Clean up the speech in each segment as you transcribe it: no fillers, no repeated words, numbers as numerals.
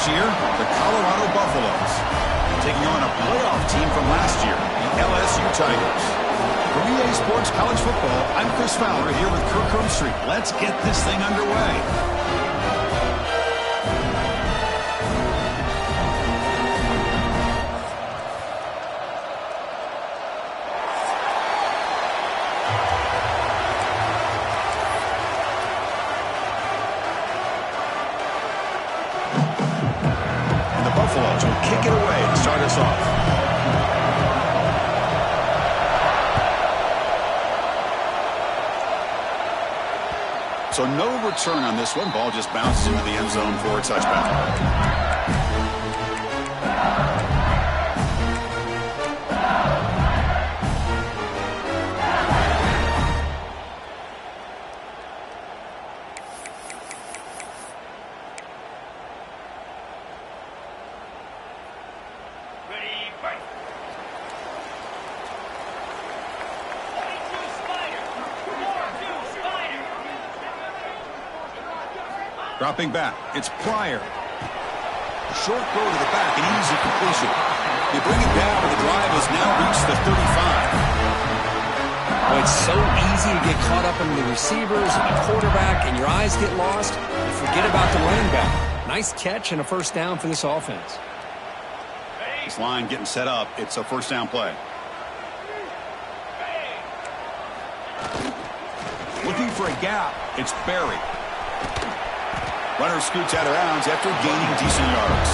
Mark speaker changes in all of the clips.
Speaker 1: this year, the Colorado Buffaloes, taking on a playoff team from last year, the LSU Tigers. For EA Sports College Football, I'm Chris Fowler here with Kirk Herbstreit. Let's get this thing underway. Buffaloes will kick it away to start us off. So no return on this one. Ball just bounces into the end zone for a touchback. Dropping back, it's Pryor. Short throw to the back, an easy completion. They bring it down, but the drive has now reached the 35.
Speaker 2: Well, it's so easy to get caught up in the receivers and the quarterback, and your eyes get lost. You forget about the running back. Nice catch and a first down for this offense.
Speaker 1: This line getting set up. It's a first down play. Looking for a gap. It's Berry. Runner scoots out of bounds after gaining decent yards.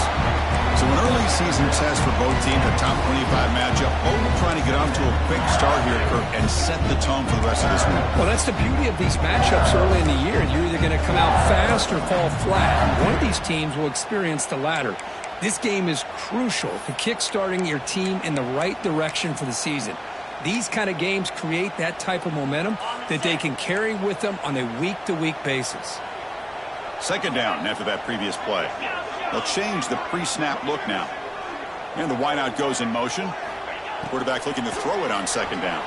Speaker 1: So an early season test for both teams, a top 25 matchup. Both trying to get off to a quick start here, Kirk, and set the tone for the rest of this week.
Speaker 2: Well, that's the beauty of these matchups early in the year. You're either going to come out fast or fall flat. One of these teams will experience the latter. This game is crucial to kickstarting your team in the right direction for the season. These kind of games create that type of momentum that they can carry with them on a week-to-week basis.
Speaker 1: Second down after that previous play. They'll change the pre-snap look now. And the wideout goes in motion. Quarterback looking to throw it on second down.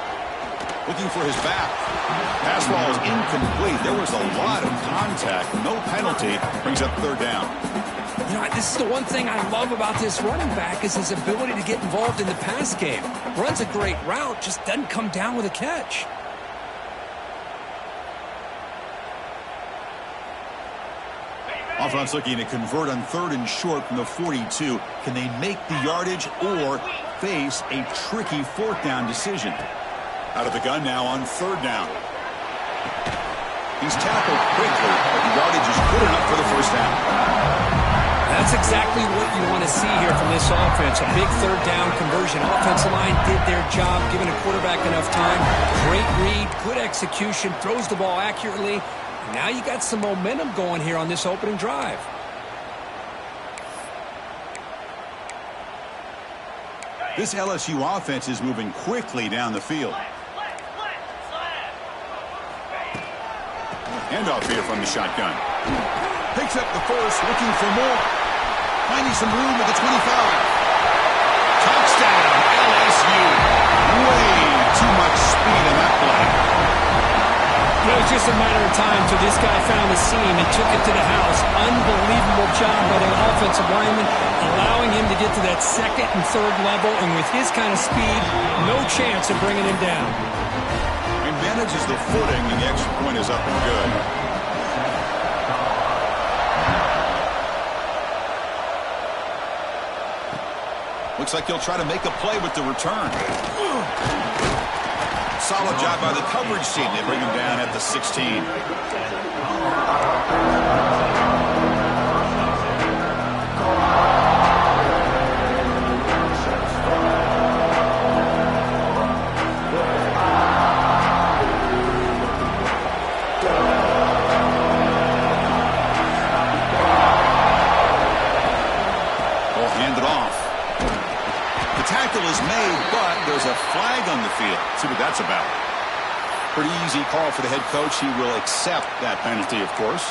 Speaker 1: Looking for his back. Pass ball is incomplete. There was a lot of contact. No penalty. Brings up third down.
Speaker 2: You know, this is the one thing I love about this running back is his ability to get involved in the pass game. Runs a great route, just doesn't come down with a catch.
Speaker 1: Offense looking to convert on third and short from the 42. Can they make the yardage or face a tricky fourth down decision? Out of the gun now on third down. He's tackled quickly, but the yardage is good enough for the first down.
Speaker 2: That's exactly what you want to see here from this offense. A big third down conversion. Offensive line did their job, giving a quarterback enough time. Great read, good execution, throws the ball accurately. Now you got some momentum going here on this opening drive.
Speaker 1: This LSU offense is moving quickly down the field. Handoff here from the shotgun. Picks up the first, looking for more. Finding some room at the 25. Touchdown, LSU. Way too much speed in that play.
Speaker 2: It was just a matter of time until this guy found the seam and took it to the house. Unbelievable job by the offensive lineman, allowing him to get to that second and third level, and with his kind of speed, no chance of bringing him down.
Speaker 1: He manages the footing, and the extra point is up and good. Looks like he'll try to make a play with the return. Solid job by the coverage team. They bring him down at the 16. Ball handed off. The tackle is made, but there's a flag on the field. See what that's about. Pretty easy call for the head coach. He will accept that penalty, of course.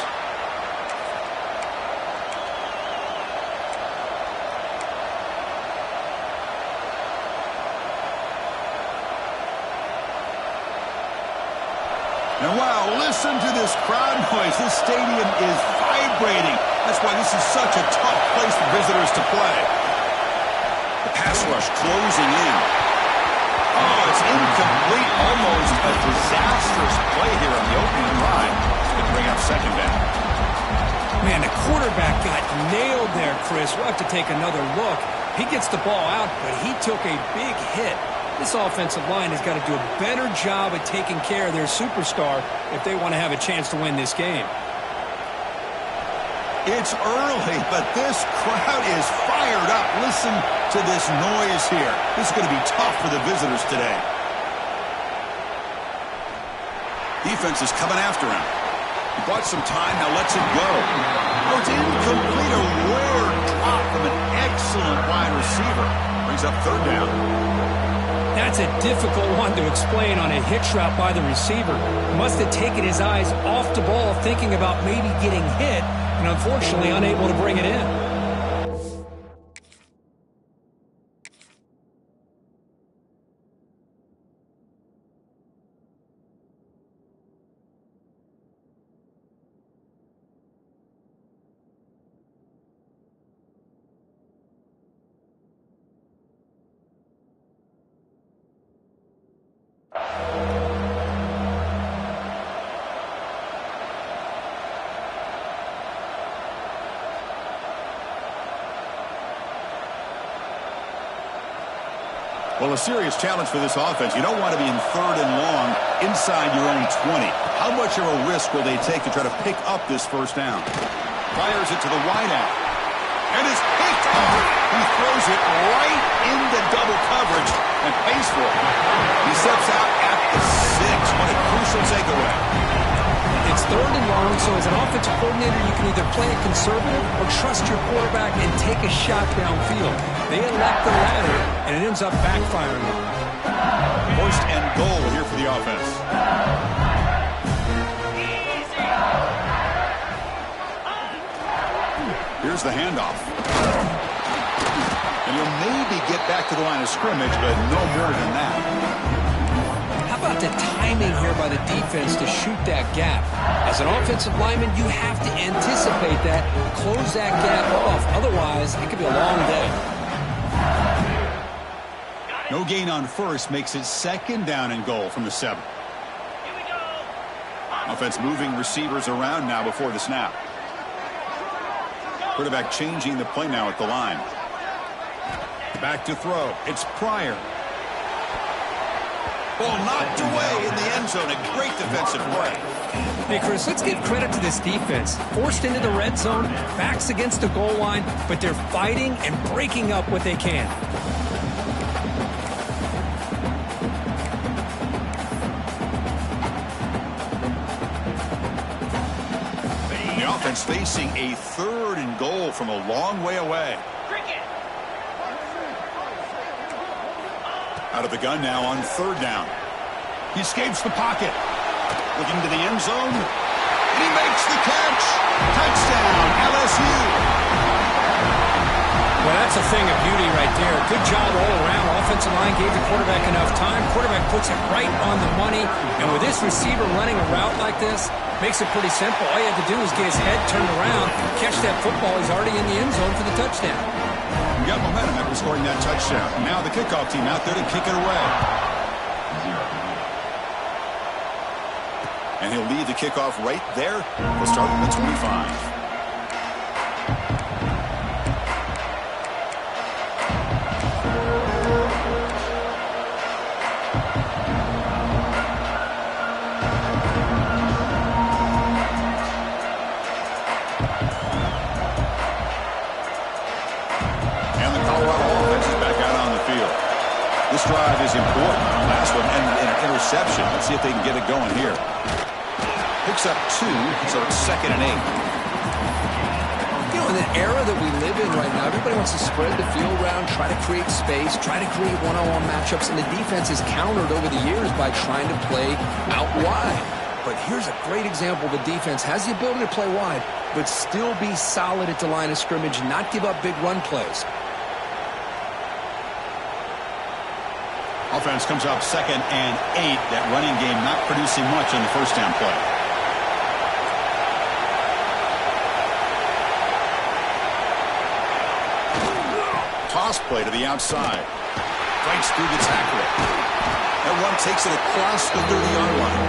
Speaker 1: And wow, listen to this crowd noise. This stadium is vibrating. That's why this is such a tough place to visitors to play. The pass rush closing in. Oh, it's incomplete. Almost a disastrous play here on the opening drive. It's going to bring up second down.
Speaker 2: Man, the quarterback got nailed there, Chris. We'll have to take another look. He gets the ball out, but he took a big hit. This offensive line has got to do a better job at taking care of their superstar if they want to have a chance to win this game.
Speaker 1: It's early, but this crowd is fired up. Listen to this noise here. This is going to be tough for the visitors today. Defense is coming after him. He bought some time, now lets it go. Oh, it's incomplete. A rare drop from an excellent wide receiver. Brings up third down.
Speaker 2: That's a difficult one to explain on a hitch route by the receiver. Must have taken his eyes off the ball, thinking about maybe getting hit, and unfortunately unable to bring it in.
Speaker 1: Well, a serious challenge for this offense. You don't want to be in third and long inside your own 20. How much of a risk will they take to try to pick up this first down? Fires it to the wideout. And it's picked off. He throws it right into double coverage and pays for it. He steps out at the 6. What a crucial takeaway.
Speaker 2: It's third and long, so as an offensive coordinator, you can either play it conservative or trust your quarterback and take a shot downfield. They elect the latter, and it ends up backfiring.
Speaker 1: First and goal here for the offense. Here's the handoff. And he'll maybe get back to the line of scrimmage, but no more than that.
Speaker 2: How about the timing here by the defense to shoot that gap? As an offensive lineman, you have to anticipate that, close that gap off. Otherwise, it could be a long day.
Speaker 1: No gain on first makes it second down and goal from the 7. Offense moving receivers around now before the snap. Quarterback changing the play now at the line. Back to throw. It's Pryor. Ball knocked away in the end zone. A great defensive play.
Speaker 2: Hey, Chris, let's give credit to this defense. Forced into the red zone, backs against the goal line, but they're fighting and breaking up what they can.
Speaker 1: The offense facing a third and goal from a long way away. Out of the gun now on third down. He escapes the pocket. Looking to the end zone. And he makes the catch. Touchdown, LSU.
Speaker 2: Well, that's a thing of beauty right there. Good job all around. Offensive line gave the quarterback enough time. Quarterback puts it right on the money. And with this receiver running a route like this, makes it pretty simple. All you have to do is get his head turned around, catch that football. He's already in the end zone for the touchdown.
Speaker 1: We got momentum after scoring that touchdown. Now the kickoff team out there to kick it away. And he'll lead the kickoff right there. We'll start at the 25. This drive is important. Last one ended in an interception. Let's see if they can get it going here. Picks up 2, so it's 2nd and 8.
Speaker 2: You know, in the era that we live in right now, everybody wants to spread the field around, try to create space, try to create one-on-one matchups, and the defense has countered over the years by trying to play out wide. But here's a great example. The defense has the ability to play wide, but still be solid at the line of scrimmage, not give up big run plays.
Speaker 1: Offense comes up 2nd and 8. That running game not producing much on the first down play. toss play to the outside. Breaks through the tackle. That one takes it across the 30-yard line.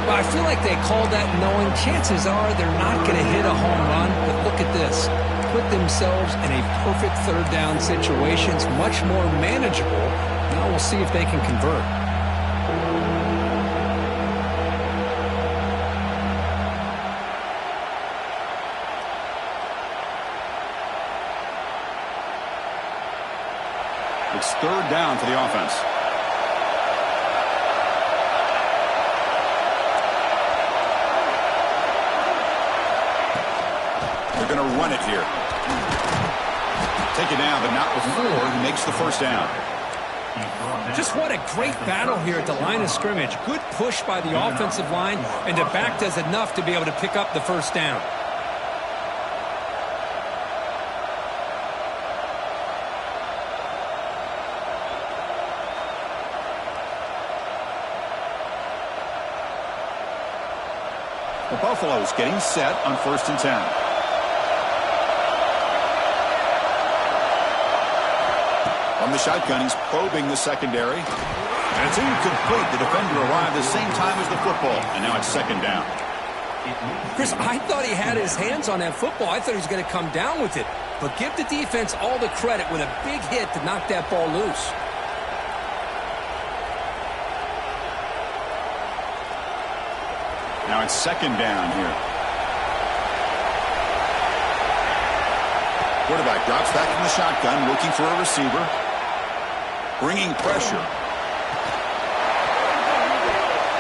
Speaker 2: Well, I feel like they called that knowing chances are they're not going to hit a home run. But look at this. Put themselves in a perfect third down situation. It's much more manageable. Now we'll see if they can convert.
Speaker 1: It's third down for the offense. They're going to run it here. Take it down, but not before he makes the first down.
Speaker 2: Just what a great battle here at the line of scrimmage. Good push by the offensive line, and the back does enough to be able to pick up the first down.
Speaker 1: The Buffaloes getting set on 1st and 10. From the shotgun, he's probing the secondary. And it's incomplete. The defender arrived the same time as the football. And now it's 2nd down.
Speaker 2: Chris, I thought he had his hands on that football. I thought he was going to come down with it. But give the defense all the credit with a big hit to knock that ball loose.
Speaker 1: Now it's 2nd down here. Quarterback drops back in the shotgun, looking for a receiver. Bringing pressure.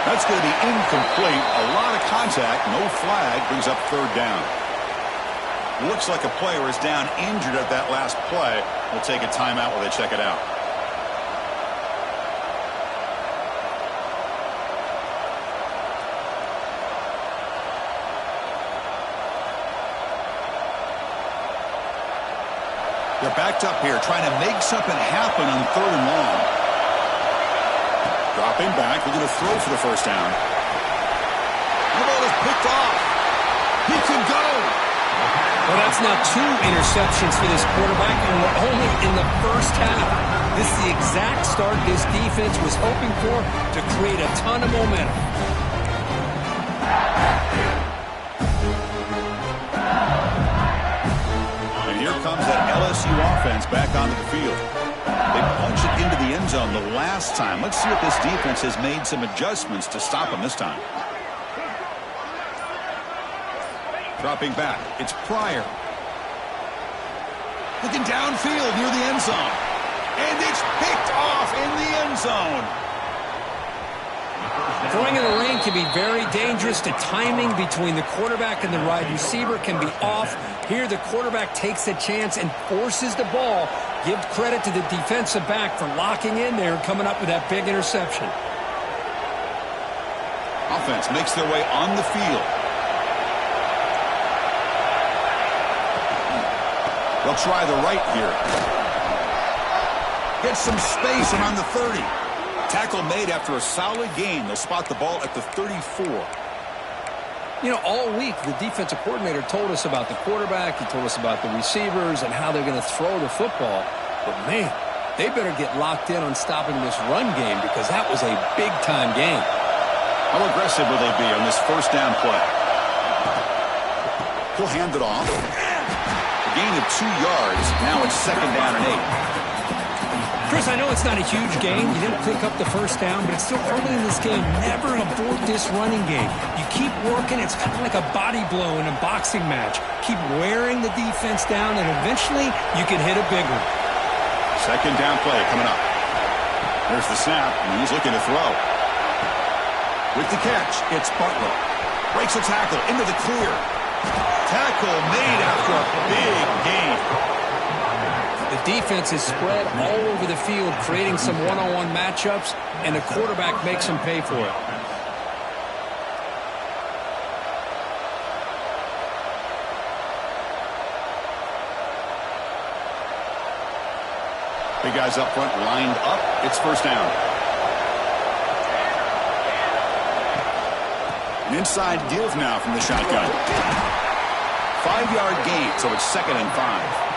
Speaker 1: That's going to be incomplete. A lot of contact. No flag. Brings up 3rd down. Looks like a player is down injured at that last play. We'll take a timeout while they check it out. They're backed up here, trying to make something happen on 3rd and long. Dropping back, looking to throw for the first down. The ball is picked off. He can go.
Speaker 2: Well, that's now 2 interceptions for this quarterback, and we're only in the first half. This is the exact start this defense was hoping for to create a ton of momentum.
Speaker 1: Here comes that LSU offense back onto the field. They punched it into the end zone the last time. Let's see if this defense has made some adjustments to stop them this time. Dropping back. It's Pryor. Looking downfield near the end zone. And it's picked off in the end zone.
Speaker 2: Throwing in the lane can be very dangerous. The timing between the quarterback and the wide receiver can be off. Here the quarterback takes a chance and forces the ball. Give credit to the defensive back for locking in there and coming up with that big interception.
Speaker 1: Offense makes their way on the field. They'll try the right here. Get some space around the 30. Tackle made after a solid gain. They'll spot the ball at the 34.
Speaker 2: You know, all week the defensive coordinator told us about the quarterback. He told us about the receivers and how they're going to throw the football. But, man, they better get locked in on stopping this run game because that was a big-time game.
Speaker 1: How aggressive will they be on this first down play? He'll hand it off. A gain of 2 yards. Now it's 2nd down and 8.
Speaker 2: Chris, I know it's not a huge game. You didn't pick up the first down, but it's still early in this game. Never abort this running game. You keep working. It's kind of like a body blow in a boxing match. Keep wearing the defense down, and eventually you can hit a big one.
Speaker 1: 2nd down play coming up. There's the snap, and he's looking to throw. With the catch, it's Butler. Breaks a tackle into the clear. Tackle made after a big gain.
Speaker 2: The defense is spread all over the field, creating some one-on-one matchups, and the quarterback makes them pay for it.
Speaker 1: Big guys up front lined up. It's first down. An inside give now from the shotgun. 5-yard gain, so it's 2nd and 5.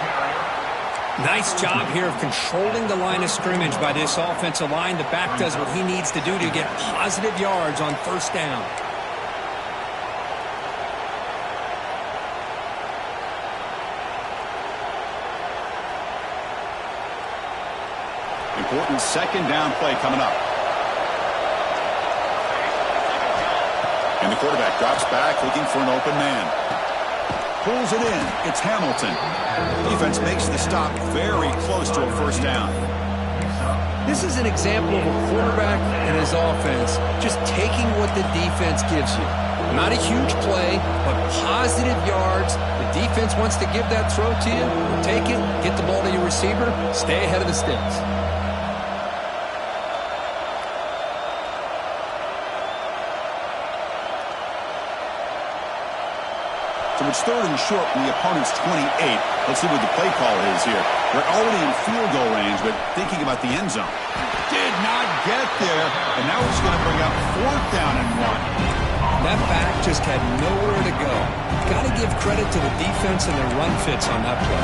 Speaker 2: Nice job here of controlling the line of scrimmage by this offensive line. The back does what he needs to do to get positive yards on first down.
Speaker 1: Important second down play coming up. And the quarterback drops back looking for an open man. Pulls it in. It's Hamilton. Defense makes the stop very close to a first down.
Speaker 2: This is an example of a quarterback and his offense just taking what the defense gives you. Not a huge play, but positive yards. The defense wants to give that throw to you. Take it, get the ball to your receiver, stay ahead of the sticks.
Speaker 1: So it's third and short from the opponent's 28. Let's see what the play call is here. They're already in field goal range, but thinking about the end zone. Did not get there, and now it's going to bring up fourth down and 1.
Speaker 2: That back just had nowhere to go. Got to give credit to the defense and their run fits on that play.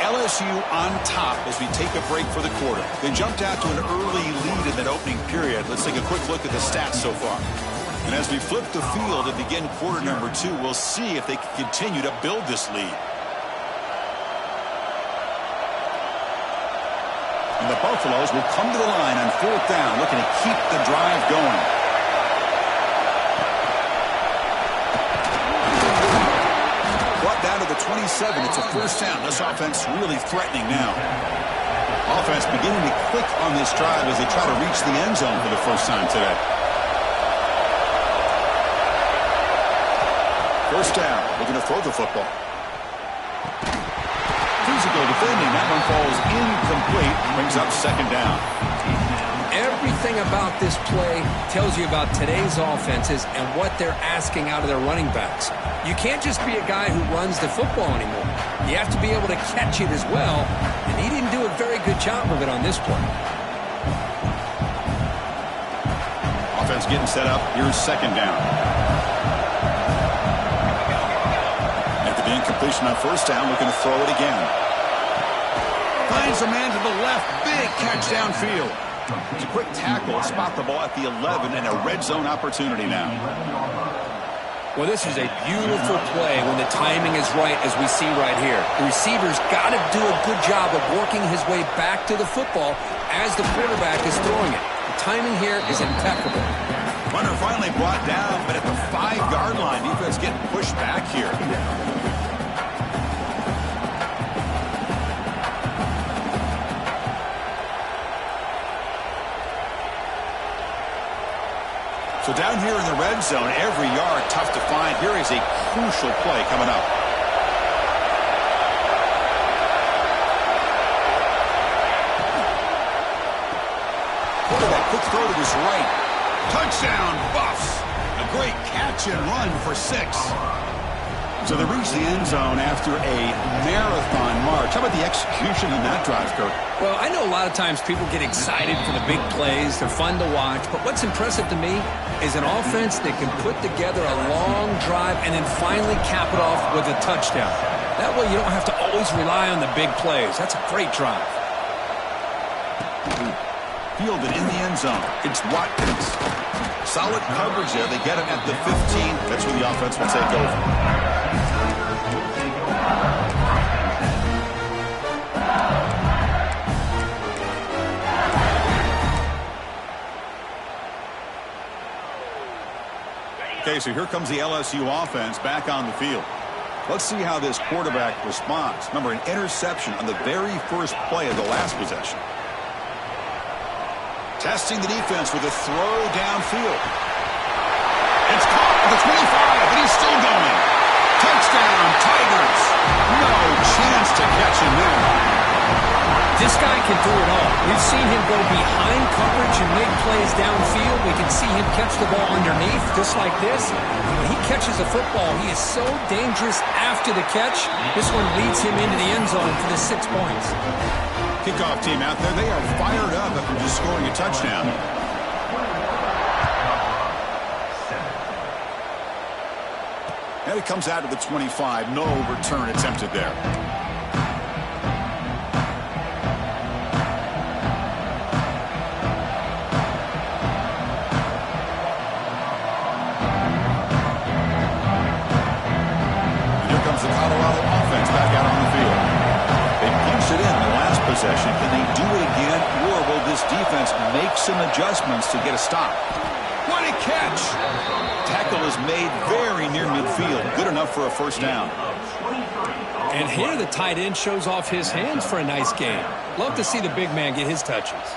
Speaker 1: LSU on top as we take a break for the quarter. They jumped out to an early lead in that opening period. Let's take a quick look at the stats so far. And as we flip the field and begin quarter number 2, we'll see if they can continue to build this lead. And the Buffaloes will come to the line on fourth down, looking to keep the drive going. Down to the 27. It's a first down. This offense really threatening now. Offense beginning to click on this drive as they try to reach the end zone for the first time today. First down. Looking to throw the football. Physical defending. That one falls incomplete. Brings up second down.
Speaker 2: Everything about this play tells you about today's offenses and what they're asking out of their running backs. You can't just be a guy who runs the football anymore. You have to be able to catch it as well, and he didn't do a very good job of it on this play.
Speaker 1: Offense getting set up. Here's second down. After the incompletion on first down, looking to throw it again. Finds a man to the left. Big catch downfield. It's a quick tackle, spot the ball at the 11, and a red zone opportunity now.
Speaker 2: Well, this is a beautiful play when the timing is right, as we see right here. The receiver's got to do a good job of working his way back to the football as the quarterback is throwing it. The timing here is impeccable.
Speaker 1: Runner finally brought down, but at the 5-yard line, defense getting pushed back here. So down here in the red zone, every yard tough to find. Here is a crucial play coming up. Quarterback, quick throw to his right. Touchdown, Buffs. A great catch and run for 6. So they reach the end zone after a marathon march. How about the execution in that drive, Kirk?
Speaker 2: Well, I know a lot of times people get excited for the big plays. They're fun to watch. But what's impressive to me is an offense that can put together a long drive and then finally cap it off with a touchdown. That way you don't have to always rely on the big plays. That's a great drive.
Speaker 1: Fielded in the end zone. It's Watkins. Solid coverage there. They get him at the 15. That's where the offense will take over. Okay, so here comes the LSU offense back on the field. Let's see how this quarterback responds. Remember, an interception on the very first play of the last possession. Testing the defense with a throw downfield. It's caught. At the 25, and he's still going. Touchdown, Tigers. No chance to catch him there.
Speaker 2: This guy can do it all. We've seen him go behind coverage and make plays downfield. We can see him catch the ball underneath, just like this. When he catches a football, he is so dangerous after the catch. This one leads him into the end zone for the 6 points.
Speaker 1: Kickoff team out there, they are fired up after just scoring a touchdown. And it comes out of the 25. No return attempted there. The Colorado offense back out on the field. They punched it in the last possession. Can they do it again, or will this defense make some adjustments to get a stop? What a catch! Tackle is made very near midfield. Good enough for a first down.
Speaker 2: And here the tight end shows off his hands for a nice gain. Love to see the big man get his touches.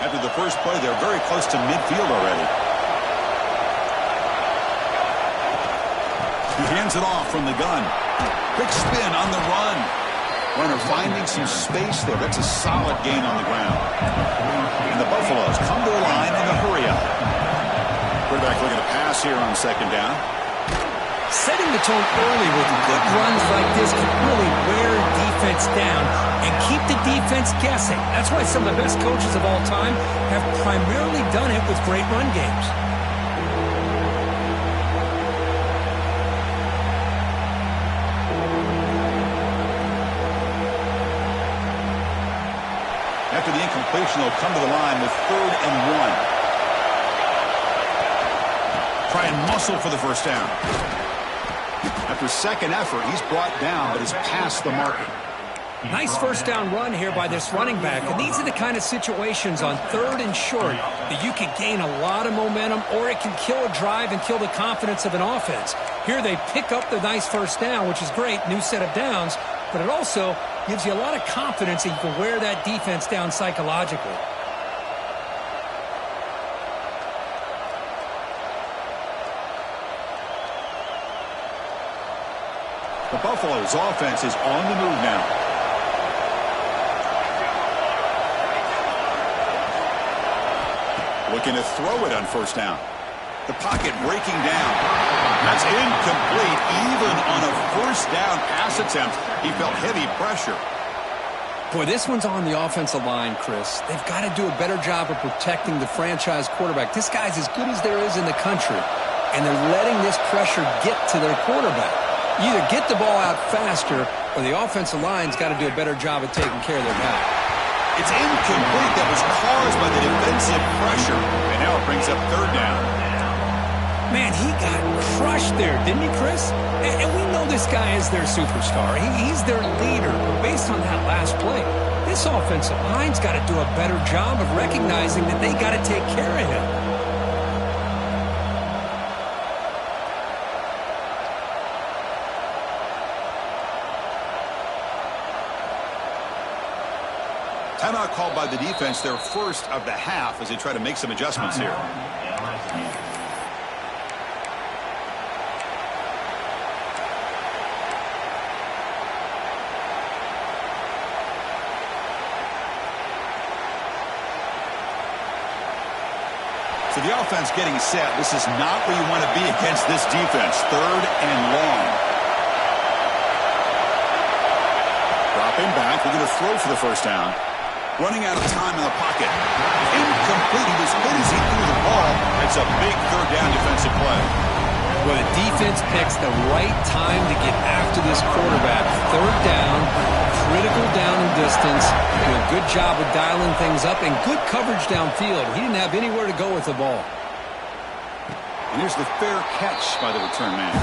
Speaker 1: After the first play, they're very close to midfield already. He hands it off from the gun. Quick spin on the run. Runner finding some space there. That's a solid gain on the ground. And the Buffaloes come to the line in a hurry-up. Quarterback looking to pass here on second down.
Speaker 2: Setting the tone early with good runs like this can really wear defense down and keep the defense guessing. That's why some of the best coaches of all time have primarily done it with great run games.
Speaker 1: After the incompletion, they'll come to the line with 3rd and 1. Try and muscle for the first down. After second effort, he's brought down, but is past the marker.
Speaker 2: Nice first down run here by this running back. And these are the kind of situations on 3rd and short that you can gain a lot of momentum, or it can kill a drive and kill the confidence of an offense. Here they pick up the nice first down, which is great, new set of downs, but it also gives you a lot of confidence that you can wear that defense down psychologically.
Speaker 1: The Buffaloes offense is on the move now. Looking to throw it on first down. The pocket breaking down. That's incomplete. Even on a first down pass attempt, he felt heavy pressure.
Speaker 2: Boy, this one's on the offensive line, Chris. They've got to do a better job of protecting the franchise quarterback. This guy's as good as there is in the country, and they're letting this pressure get to their quarterback. You either get the ball out faster, or the offensive line's got to do a better job of taking care of their guy.
Speaker 1: It's incomplete. That was caused by the defensive pressure, and now it brings up 3rd down.
Speaker 2: Man, he got crushed there, didn't he, Chris? And we know this guy is their superstar. He's their leader. But based on that last play, this offensive line's got to do a better job of recognizing that they got to take care of him.
Speaker 1: Timeout called by the defense, their first of the half, as they try to make some adjustments here. So the offense getting set. This is not where you want to be against this defense. 3rd and long. Dropping back. We're going to throw for the first down. Running out of time in the pocket. Incomplete. He was good as he threw the ball. It's a big 3rd down defensive play.
Speaker 2: Well, the defense picks the right time to get after this quarterback. 3rd down, critical down and distance. Do a good job of dialing things up and good coverage downfield. He didn't have anywhere to go with the ball.
Speaker 1: And here's the fair catch by the return man.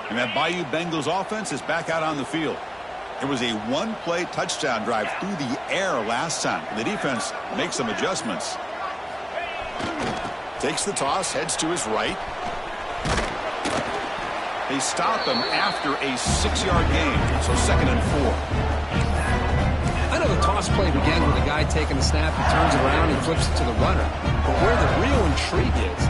Speaker 1: And that Bayou Bengals offense is back out on the field. It was a one-play touchdown drive through the air last time. The defense makes some adjustments. Takes the toss, heads to his right. They stop him after a 6-yard gain, so 2nd and 4.
Speaker 2: I know the toss play begins with a guy taking the snap, he turns it around, and flips it to the runner. But where the real intrigue is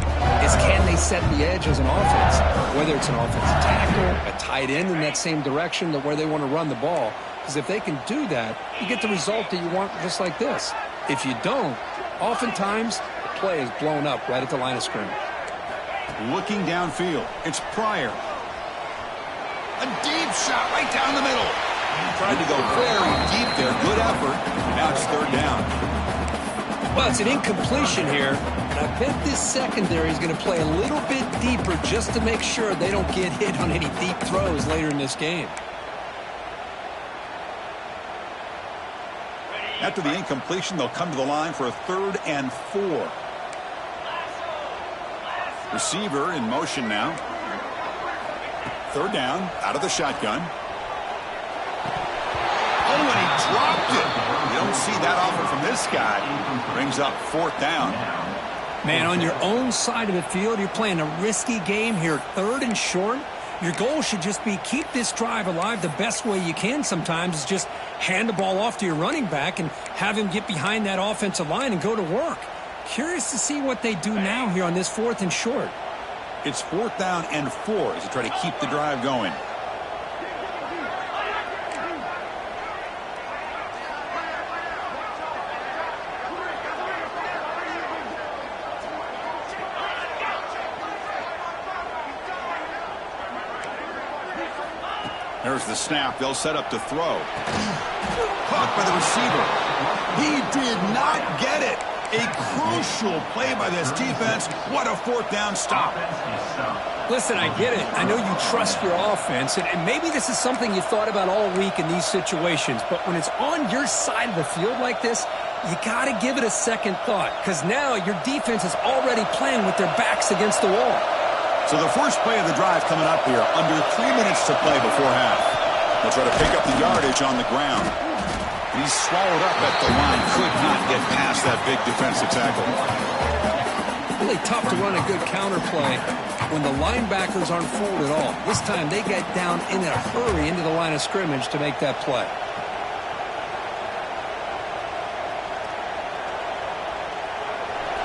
Speaker 2: can they set the edge as an offense? Whether it's an offensive tackle, a tight end in that same direction to where they want to run the ball. Because if they can do that, you get the result that you want just like this. If you don't, oftentimes the play is blown up right at the line of scrimmage.
Speaker 1: Looking downfield, it's Pryor. A deep shot right down the middle. Tried to go very deep there. Good effort. Now it's 3rd down.
Speaker 2: Well, it's an incompletion here. And I bet this secondary is going to play a little bit deeper just to make sure they don't get hit on any deep throws later in this game.
Speaker 1: After the incompletion, they'll come to the line for a 3rd and 4. Receiver in motion now. 3rd down, out of the shotgun. Oh, and he dropped it. You don't see that often from this guy. Brings up 4th down.
Speaker 2: Man, on your own side of the field, you're playing a risky game here. 3rd and short. Your goal should just be keep this drive alive the best way you can sometimes is just hand the ball off to your running back and have him get behind that offensive line and go to work. Curious to see what they do now here on this 4th and short.
Speaker 1: It's 4th down and 4 as they try to keep the drive going. There's the snap. They'll set up to throw. Caught by the receiver. He did not get it. A crucial play by this defense. What a 4th down stop.
Speaker 2: Listen, I get it. I know you trust your offense, and maybe this is something you thought about all week in these situations, but when it's on your side of the field like this, you got to give it a second thought, because now your defense is already playing with their backs against the wall.
Speaker 1: So the first play of the drive coming up here, under 3 minutes to play before half. They'll try to pick up the yardage on the ground. He's swallowed up at the line, could not get past that big defensive tackle.
Speaker 2: Really tough to run a good counter play when the linebackers aren't fooled at all. This time they get down in a hurry into the line of scrimmage to make that play.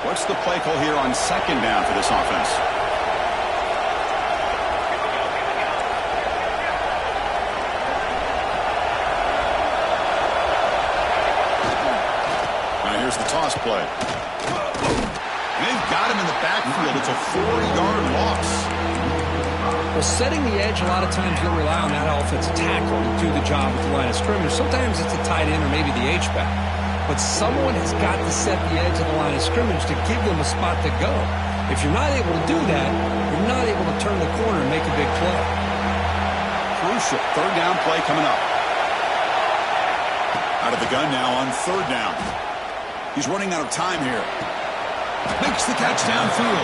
Speaker 1: What's the play call here on 2nd down for this offense? Here's the toss play. They've got him in the backfield. It's a 4-yard loss.
Speaker 2: Well, setting the edge, a lot of times you'll rely on that offensive tackle to do the job at the line of scrimmage. Sometimes it's a tight end or maybe the H-back. But someone has got to set the edge of the line of scrimmage to give them a spot to go. If you're not able to do that, you're not able to turn the corner and make a big play.
Speaker 1: Crucial 3rd down play coming up. Out of the gun now on 3rd down. He's running out of time here. Makes the catch downfield.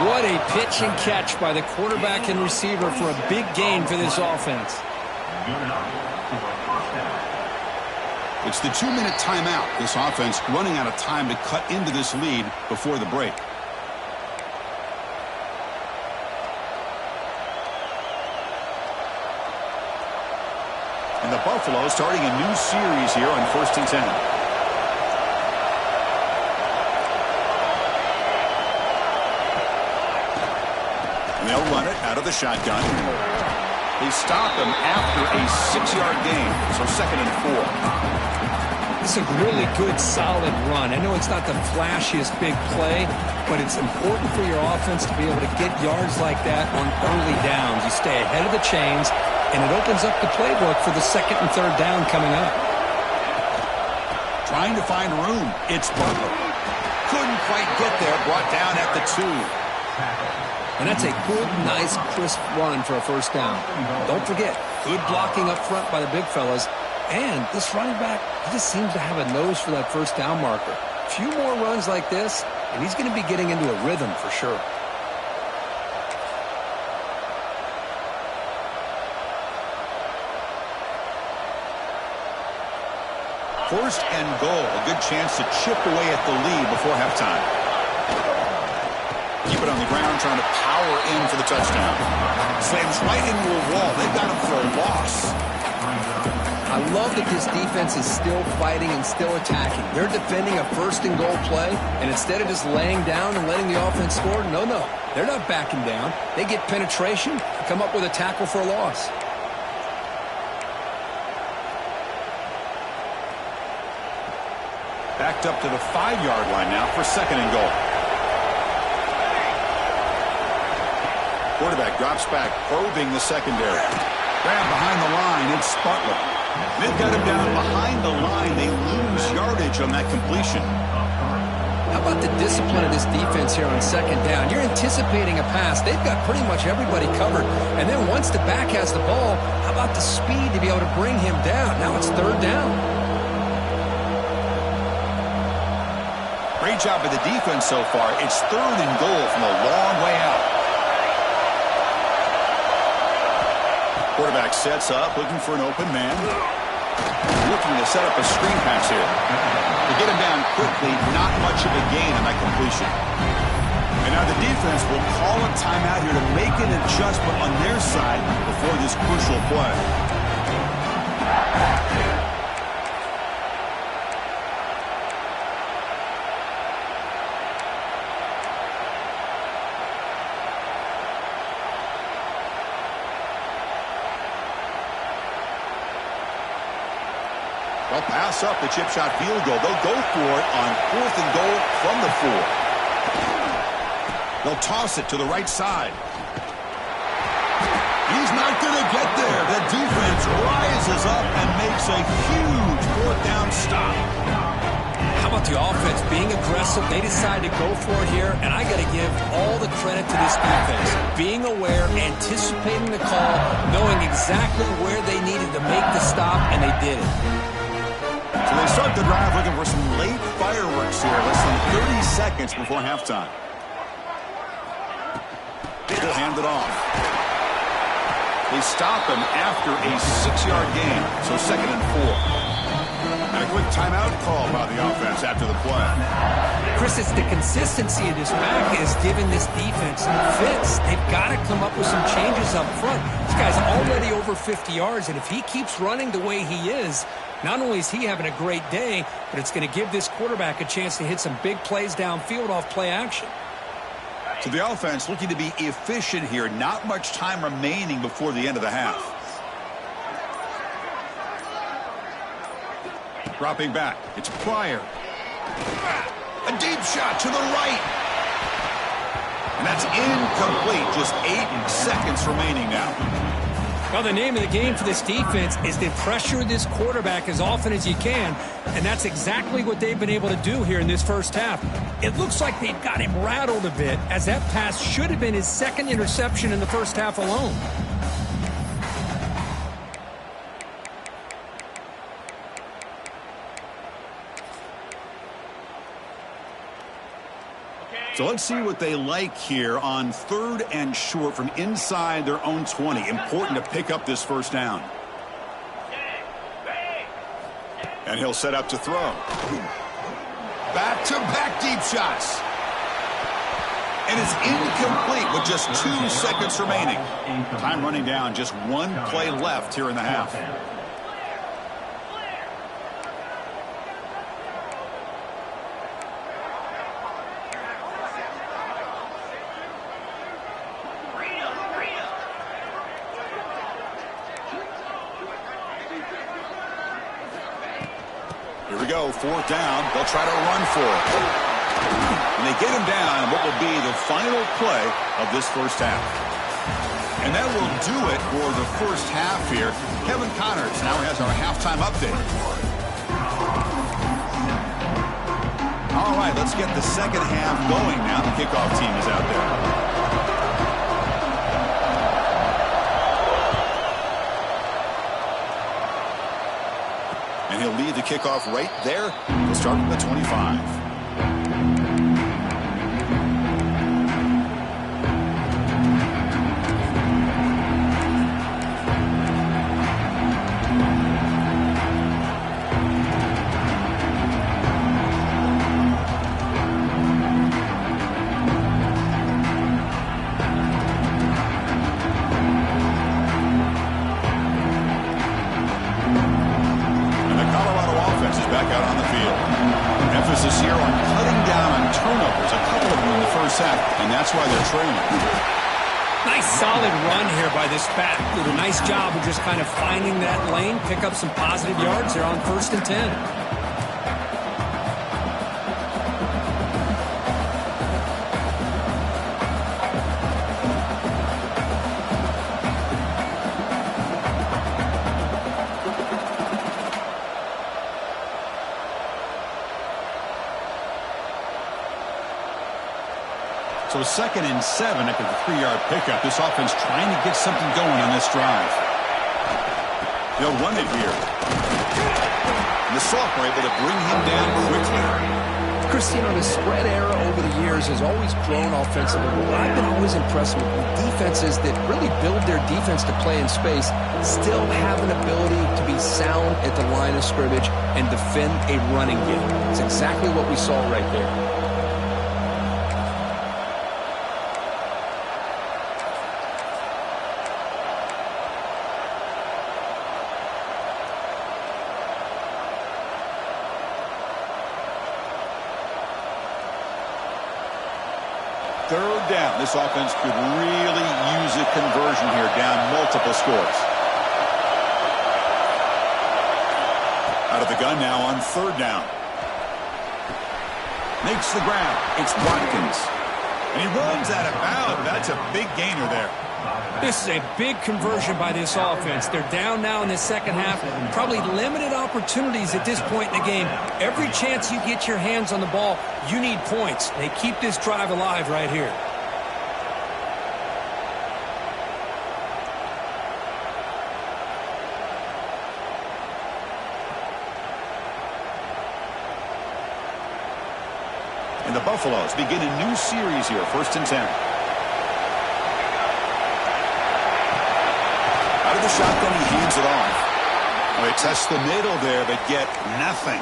Speaker 2: What a pitch and catch by the quarterback and receiver for a big gain for this offense.
Speaker 1: It's the 2-minute timeout. This offense running out of time to cut into this lead before the break. And the Buffalo starting a new series here on 1st and 10. They'll run it out of the shotgun. They stop him after a 6-yard gain, so 2nd and 4.
Speaker 2: It's a really good, solid run. I know it's not the flashiest big play, but it's important for your offense to be able to get yards like that on early downs. You stay ahead of the chains, and it opens up the playbook for the 2nd and 3rd down coming up.
Speaker 1: Trying to find room. It's Butler. Couldn't quite get there. Brought down at the 2.
Speaker 2: And that's a good, nice, crisp run for a 1st down. Don't forget, good blocking up front by the big fellas. And this running back, he just seems to have a nose for that 1st down marker. A few more runs like this, and he's going to be getting into a rhythm for sure.
Speaker 1: First and goal. A good chance to chip away at the lead before halftime. Keep it on the ground, trying to power in for the touchdown. Slams right into a wall. They've got him for a loss.
Speaker 2: I love that this defense is still fighting and still attacking. They're defending a first and goal play, and instead of just laying down and letting the offense score, no. They're not backing down. They get penetration and come up with a tackle for a loss.
Speaker 1: Backed up to the 5-yard line now for second and goal. Quarterback drops back, probing the secondary. Grab behind the line, it's Butler. They've got him down behind the line. They lose yardage on that completion.
Speaker 2: How about the discipline of this defense here on second down? You're anticipating a pass. They've got pretty much everybody covered. And then once the back has the ball, how about the speed to be able to bring him down? Now it's third down.
Speaker 1: Great job by the defense so far. It's third and goal from a long way out. Quarterback sets up, looking for an open man. Looking to set up a screen pass here. To get him down quickly, not much of a gain on that completion. And now the defense will call a timeout here to make an adjustment on their side before this crucial play. They'll pass up the chip shot field goal. They'll go for it on fourth and goal from the 4. They'll toss it to the right side. He's not going to get there. The defense rises up and makes a huge fourth down stop.
Speaker 2: How about the offense being aggressive? They decide to go for it here, and I got to give all the credit to this defense. Being aware, anticipating the call, knowing exactly where they needed to make the stop, and they did it.
Speaker 1: So they start the drive looking for some late fireworks here. Less than 30 seconds before halftime. They'll hand it off. They stop him after a 6-yard gain. So second and 4. And a quick timeout call by the offense after the play.
Speaker 2: Chris, it's the consistency of this back is giving this defense fits. They've got to come up with some changes up front. This guy's already over 50 yards, and if he keeps running the way he is, not only is he having a great day, but it's going to give this quarterback a chance to hit some big plays downfield off play action.
Speaker 1: So the offense looking to be efficient here. Not much time remaining before the end of the half. Dropping back. It's Pryor. A deep shot to the right. And that's incomplete. Just 8 seconds remaining now.
Speaker 2: Well, the name of the game for this defense is to pressure this quarterback as often as you can, and that's exactly what they've been able to do here in this first half. It looks like they've got him rattled a bit, as that pass should have been his second interception in the first half alone.
Speaker 1: So let's see what they like here on third and short from inside their own 20. Important to pick up this first down. And he'll set up to throw. Back-to-back deep shots. And it's incomplete with just 2 seconds remaining. Time running down, just 1 play left here in the half. Here we go, fourth down. They'll try to run for it. And they get him down in what will be the final play of this first half. And that will do it for the first half here. Kevin Connors now has our halftime update. All right, let's get the second half going now. The kickoff team is out there. And he'll lead the kickoff right there. He'll start from the 25. back out on the field. Emphasis here on cutting down on turnovers, a couple of them in the first half, and that's why they're trailing.
Speaker 2: Nice solid run here by this back. Did a nice job of just kind of finding that lane, pick up some positive yards there on 1st and 10.
Speaker 1: So 2nd and 7 after the 3-yard pickup. This offense trying to get something going on this drive. They'll run it here. And the sophomore able to bring him down quickly.
Speaker 2: Christine, the spread era over the years has always grown offensively. What I've been always impressed with defenses that really build their defense to play in space still have an ability to be sound at the line of scrimmage and defend a running game. It's exactly what we saw right there.
Speaker 1: Third down. This offense could really use a conversion here, down multiple scores. Out of the gun now on 3rd down. Makes the grab. It's Watkins. And he runs out of bounds. That's a big gainer there.
Speaker 2: This is a big conversion by this offense. They're down now in the second half. Probably limited opportunities at this point in the game. Every chance you get your hands on the ball, you need points. They keep this drive alive right here.
Speaker 1: And the Buffaloes begin a new series here, 1st and 10. Out of the shotgun, he hands it off. Well, they test the middle there, but get nothing.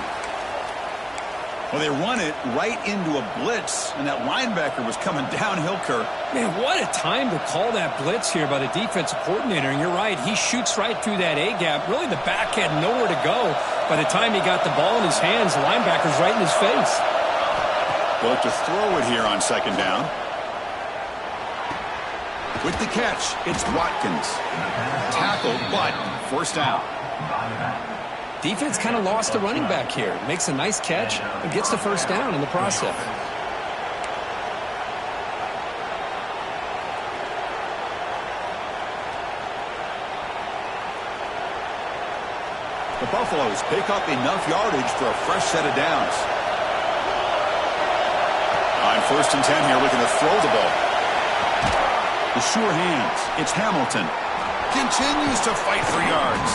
Speaker 1: Well, they run it right into a blitz, and that linebacker was coming downhill, Kirk.
Speaker 2: Man, what a time to call that blitz here by the defensive coordinator. And you're right, he shoots right through that A-gap. Really, the back had nowhere to go. By the time he got the ball in his hands, the linebacker's right in his face.
Speaker 1: They'll look to throw it here on 2nd down. With the catch, it's Watkins. Tackled, but 1st down.
Speaker 2: Defense kind of lost the running back here. Makes a nice catch and gets the 1st down in the process.
Speaker 1: The Buffaloes pick up enough yardage for a fresh set of downs. On 1st and 10 here, looking to throw the ball. The sure hands. It's Hamilton. Continues to fight for yards.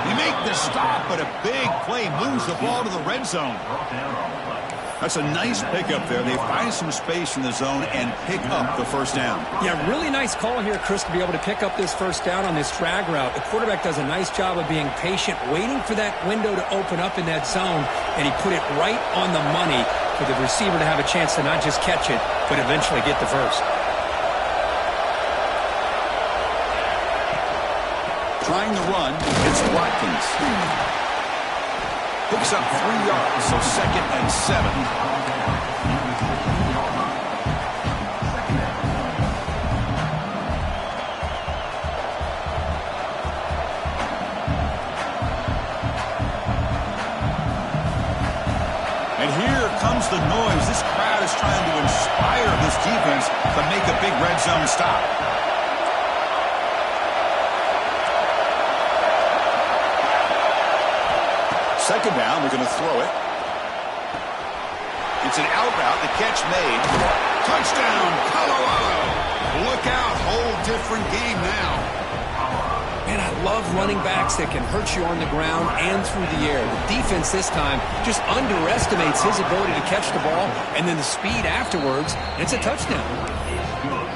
Speaker 1: They make the stop, but a big play moves the ball to the red zone. That's a nice pickup there. They find some space in the zone and pick up the 1st down.
Speaker 2: Yeah, really nice call here, Chris, to be able to pick up this 1st down on this drag route. The quarterback does a nice job of being patient, waiting for that window to open up in that zone, and he put it right on the money for the receiver to have a chance to not just catch it, but eventually get the 1st.
Speaker 1: Trying to run, it's Watkins. Picks up 3 yards, so 2nd and 7. And here comes the noise. This crowd is trying to inspire this defense to make a big red zone stop. Second down, they're going to throw it. It's an out route, the catch made. Touchdown, Colorado. Look out, whole different game now.
Speaker 2: Man, I love running backs that can hurt you on the ground and through the air. The defense this time just underestimates his ability to catch the ball, and then the speed afterwards, it's a touchdown.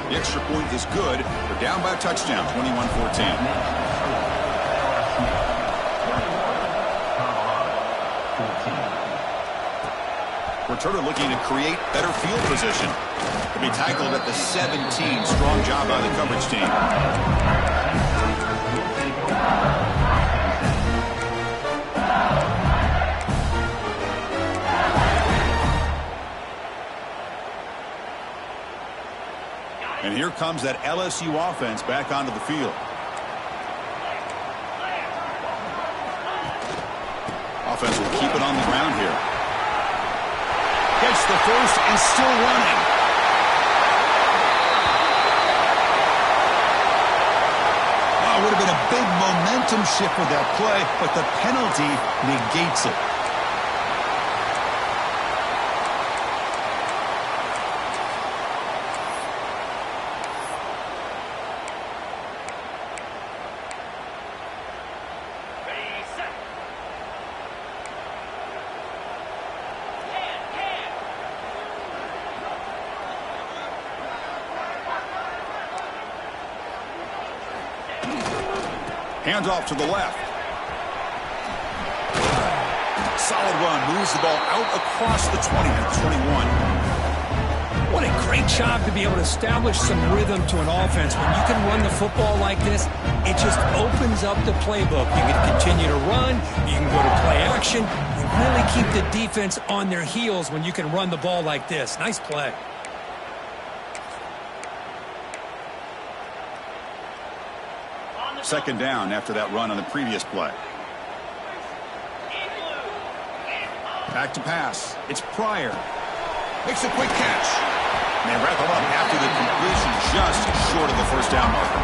Speaker 1: The extra point is good. They're down by a touchdown, 21-14. Returner looking to create better field position. To be tackled at the 17. Strong job by the coverage team. here comes that LSU offense back onto the field. Offense will keep it on the ground here. Gets the first and still running. Oh, it would have been a big momentum shift with that play, but the penalty negates it. Hands off to the left. Solid run. Moves the ball out across the 20 at 21.
Speaker 2: What a great job to be able to establish some rhythm to an offense. When you can run the football like this, it just opens up the playbook. You can continue to run. You can go to play action. You really keep the defense on their heels when you can run the ball like this. Nice play.
Speaker 1: Second down after that run on the previous play. Back to pass. It's Pryor. Makes a quick catch. And they wrap him up after the completion just short of the first down marker.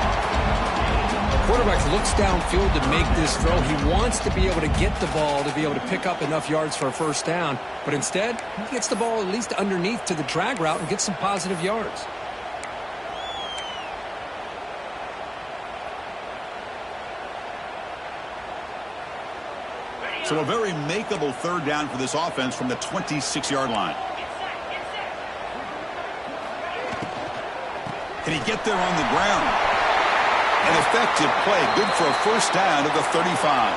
Speaker 2: The quarterback looks downfield to make this throw. He wants to be able to get the ball to be able to pick up enough yards for a first down. But instead, he gets the ball at least underneath to the drag route and gets some positive yards.
Speaker 1: So a very makeable third down for this offense from the 26-yard line. Can he get there on the ground? An effective play. Good for a first down at the 35.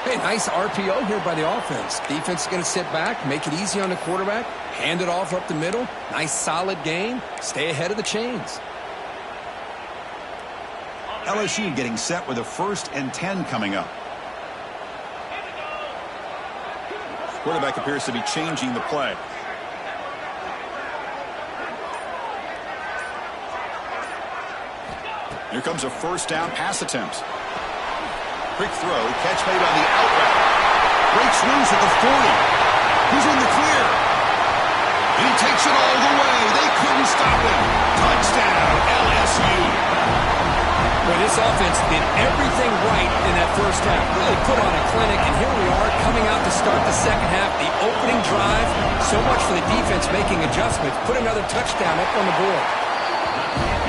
Speaker 2: Hey, nice RPO here by the offense. Defense is going to sit back, make it easy on the quarterback, hand it off up the middle. Nice solid game. Stay ahead of the chains.
Speaker 1: LSU getting set with a 1st and 10 coming up. Quarterback appears to be changing the play. Here comes a first down pass attempt. Quick throw, catch made on the out route. Breaks loose at the 40. He's in the clear. And he takes it all the way. They couldn't stop him. Touchdown, LSU.
Speaker 2: Well, this offense did everything right in that first half. Really put on a clinic, and here we are coming out to start the second half. The opening drive, so much for the defense making adjustments. Put another touchdown up on the board.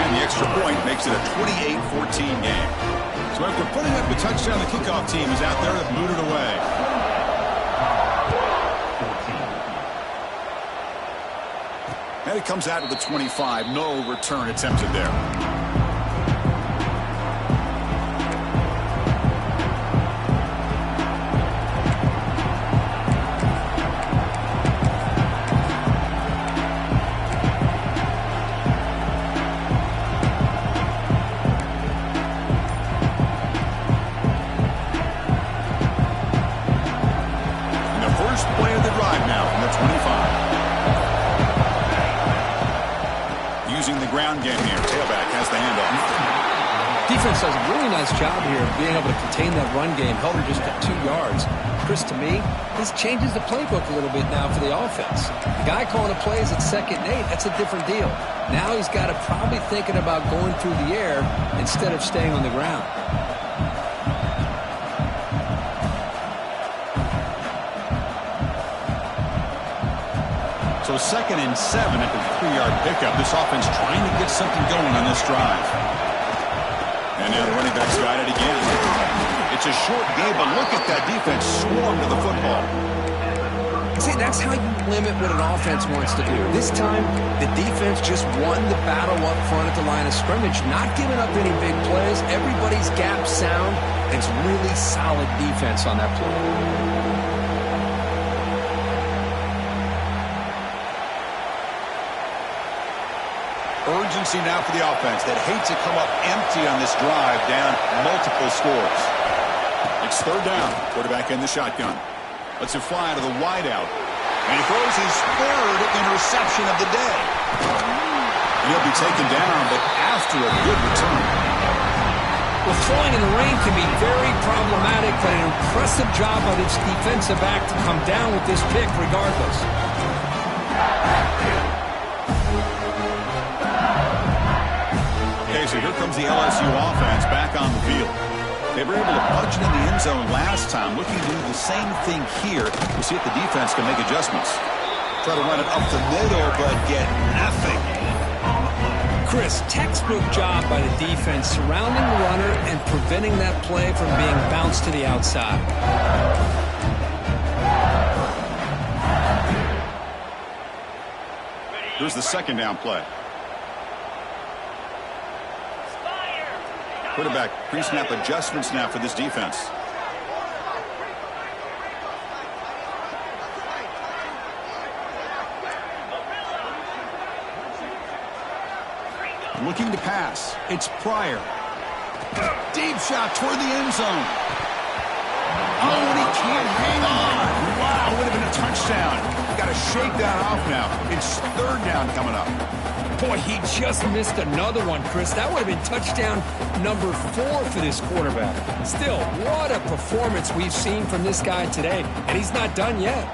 Speaker 1: And the extra point makes it a 28-14 game. So after putting up the touchdown, the kickoff team is out there to boot it away. And it comes out to the 25. No return attempted there.
Speaker 2: Defense does a really nice job here of being able to contain that run game. Held her just at 2 yards. Chris, to me, this changes the playbook a little bit now for the offense. The guy calling the plays at 2nd and 8, that's a different deal. Now he's got to probably thinking about going through the air instead of staying on the ground.
Speaker 1: So 2nd and 7 at the 3-yard pickup. This offense trying to get something going on this drive. And now the running back's got it again. It's a short game, but look at that defense swarm to the football.
Speaker 2: See, that's how you limit what an offense wants to do. This time, the defense just won the battle up front at the line of scrimmage, not giving up any big plays. Everybody's gap sound. It's really solid defense on that play.
Speaker 1: Urgency now for the offense that hates to come up empty on this drive, down multiple scores. It's 3rd down. Quarterback in the shotgun. Lets it fly out of the wideout. And he throws his 3rd interception of the day. And he'll be taken down, but after a good return.
Speaker 2: Well, throwing in the rain can be very problematic, but an impressive job by this defensive back to come down with this pick regardless.
Speaker 1: Okay, so here comes the LSU offense back on the field. They were able to punch it in the end zone last time. Looking to do the same thing here to see if the defense can make adjustments. Try to run it up the middle, but get nothing.
Speaker 2: Chris, textbook job by the defense surrounding the runner and preventing that play from being bounced to the outside.
Speaker 1: Here's the second down play. Quarterback pre-snap adjustments now for this defense. Looking to pass. It's Pryor. Deep shot toward the end zone. Oh, and he can't hang on. Wow, would have been a touchdown. Got to shake that off now. It's third down coming up.
Speaker 2: Boy, he just missed another one, Chris. That would have been touchdown number 4 for this quarterback. Still, what a performance we've seen from this guy today, and he's not done yet.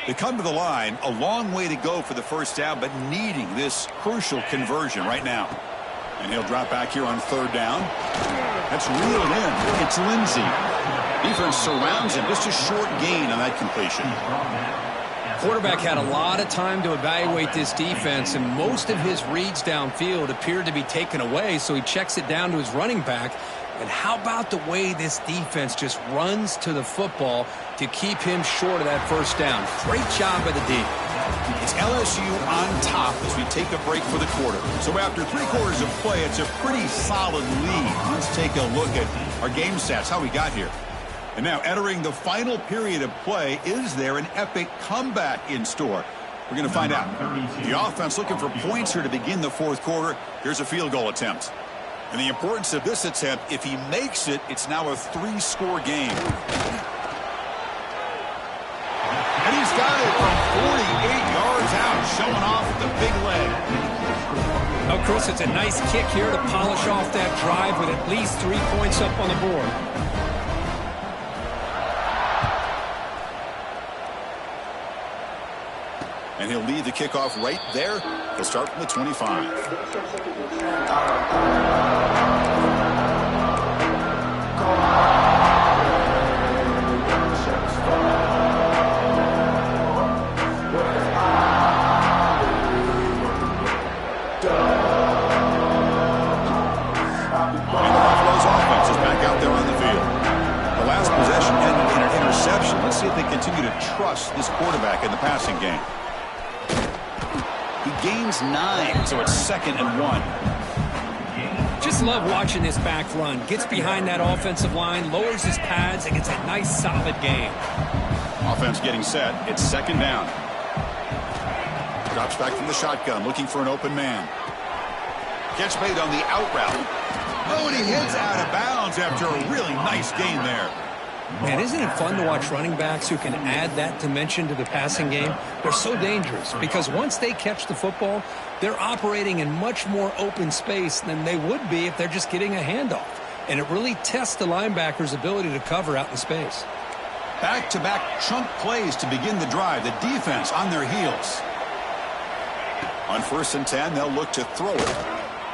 Speaker 1: They come to the line, a long way to go for the first down, but needing this crucial conversion right now. And he'll drop back here on third down. That's reeled in. It's Lindsey. Defense surrounds him. Just a short gain on that completion.
Speaker 2: Quarterback had a lot of time to evaluate this defense, and most of his reads downfield appeared to be taken away, so he checks it down to his running back. And how about the way this defense just runs to the football to keep him short of that first down? Great job by the D.
Speaker 1: It's LSU on top as we take a break for the quarter. So after 3 quarters of play, it's a pretty solid lead. Let's take a look at our game stats, how we got here. And now entering the final period of play, is there an epic comeback in store? We're going to find out. The offense looking for points here to begin the fourth quarter. Here's a field goal attempt. And the importance of this attempt, if he makes it, it's now a 3-score game. And he's got it from 48 yards out, showing off the big leg.
Speaker 2: Oh, Chris, it's a nice kick here to polish off that drive with at least 3 points up on the board.
Speaker 1: And he'll lead the kickoff right there. He'll start from the 25. Let's see if they continue to trust this quarterback in the passing game. He gains 9, so it's 2nd and 1.
Speaker 2: Just love watching this back run. Gets behind that offensive line, lowers his pads, and gets a nice solid gain.
Speaker 1: Offense getting set. It's 2nd down. Drops back from the shotgun, looking for an open man. Catch made on the out route. Oh, and he hits out of bounds after a really nice gain there.
Speaker 2: Man, isn't it fun to watch running backs who can add that dimension to the passing game? They're so dangerous because once they catch the football, they're operating in much more open space than they would be if they're just getting a handoff. And it really tests the linebacker's ability to cover out in space.
Speaker 1: Back-to-back chunk plays to begin the drive. The defense on their heels. On 1st and 10, they'll look to throw it.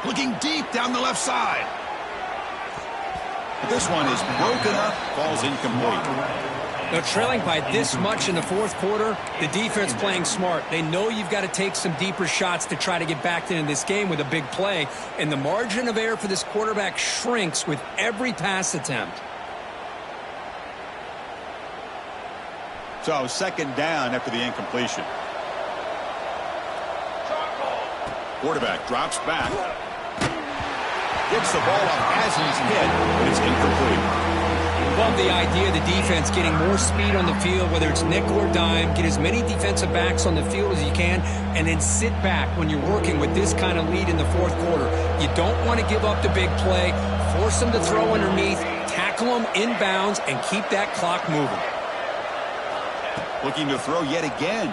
Speaker 1: Looking deep down the left side. This one is broken up, falls incomplete.
Speaker 2: They're trailing by this much in the fourth quarter. The defense playing smart. They know you've got to take some deeper shots to try to get back into this game with a big play. And the margin of error for this quarterback shrinks with every pass attempt.
Speaker 1: So 2nd down after the incompletion. Quarterback drops back. Gets the ball off as he's hit, but it's incomplete.
Speaker 2: Love the idea of the defense getting more speed on the field, whether it's nickel or dime. Get as many defensive backs on the field as you can, and then sit back when you're working with this kind of lead in the fourth quarter. You don't want to give up the big play. Force them to throw underneath, tackle them inbounds, and keep that clock moving.
Speaker 1: Looking to throw yet again.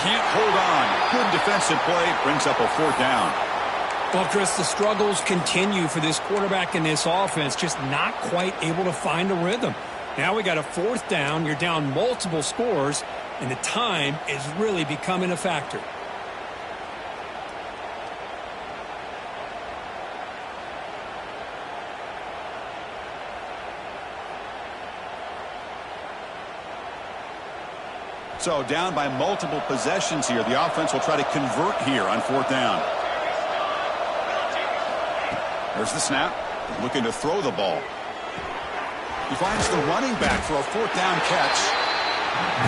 Speaker 1: Can't hold on. Good defensive play. Brings up a fourth down.
Speaker 2: Well, Chris, the struggles continue for this quarterback in this offense, just not quite able to find a rhythm. Now we got a fourth down. You're down multiple scores, and the time is really becoming a factor.
Speaker 1: So down by multiple possessions here. The offense will try to convert here on fourth down. There's the snap. Looking to throw the ball. He finds the running back for a fourth down catch.